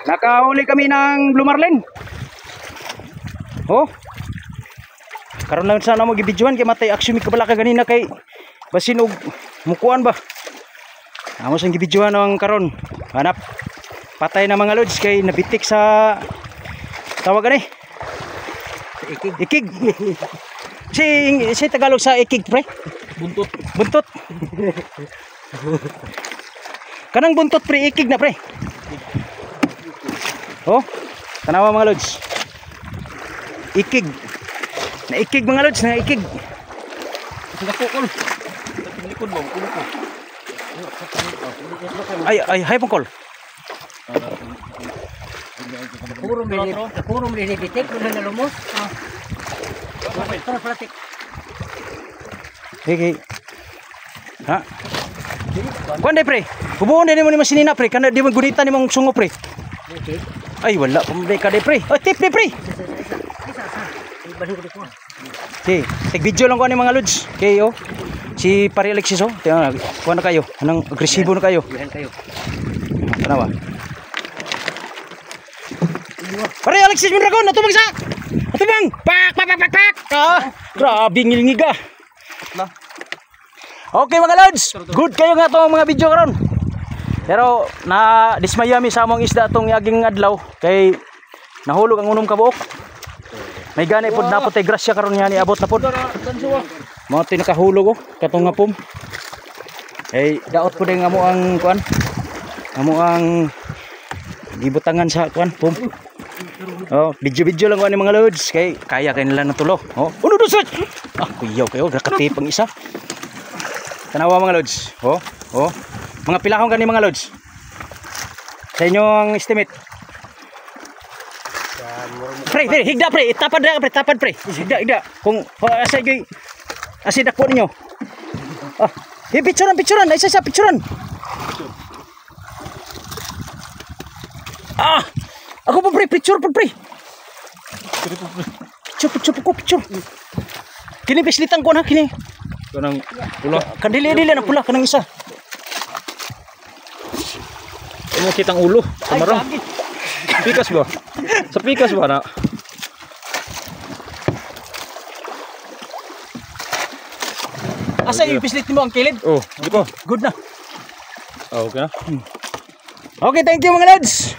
Nakahuli kami ng Blue Marlin. Oh. Karon lang sana mo gibidyohan kay matay action mi kabala ka ganina kay basin og mukuan ba. Amo sang gibidyohan ang karon. Hanap patay na mga lods kay nabitik sa tawag ani. Ikig. Ikig. Si Tagalog sa ikig pre. Buntot. Buntot. Kanang buntot pre, ikig na pre. Oh, tanawa mga lods. Ikig. Na ikig mga lods, na ikig. Nakukol. Likod mo, ulo ko. Ay, hay pangkol. Puro minibitik, puro na lumos. Plastik. Sige. Ha? Kuan day pre. Bubuon din mo ni masinina pre, kana di mo gunitan nimong sungo pre. Ay wala pamday ka day pre. Oh tip ni pre. Si, video lang ko ani mga lods. Okay oh. Si Pare Alexis oh. Tingnan kuan na kayo. Anong agresibo na kayo. Tanawa. Pare Alexis mo dragon, natubag sa. Natubang. Pak. Ah, grabe ngilngiga. Okay mga lods, good kayo nga itong mga video karon. Pero na dismaya mi sa among isda itong yaging adlaw kay nahulog ang unom kabuok. May gani pod na potay grasya karon nga ni abot na pod. Mo ti nakahulog oh katong ngapom. Eh daot pod nga mo ang kuan. Amo ang gibutangan sa kuan pum. Oh, video lang ko ani mga lods kay kaya kay nila natulo. Oh, uno dusot. Ah, kuyaw kayo nakatip ang isa. Tanawa mga lods. Oh. Mga pilahong kani mga lods. Sa inyong estimate. Pre, higda pre, tapad pre. Higda. Kung asa gyud asid ako ninyo. Ah, picturean, isa sa picturean. Ah, ako pa pre, picture. Picture. Kini bislitan ko na kini. Kanang pula. Kadili na pula kanang isa. Ano kitang ulo? Kamarang. Pikas ba? Sa pikas ba na? Asa i-bislit mo ang kilid? Oh, di pa. Good na. Oh, okay na. Okay, thank you mga lods.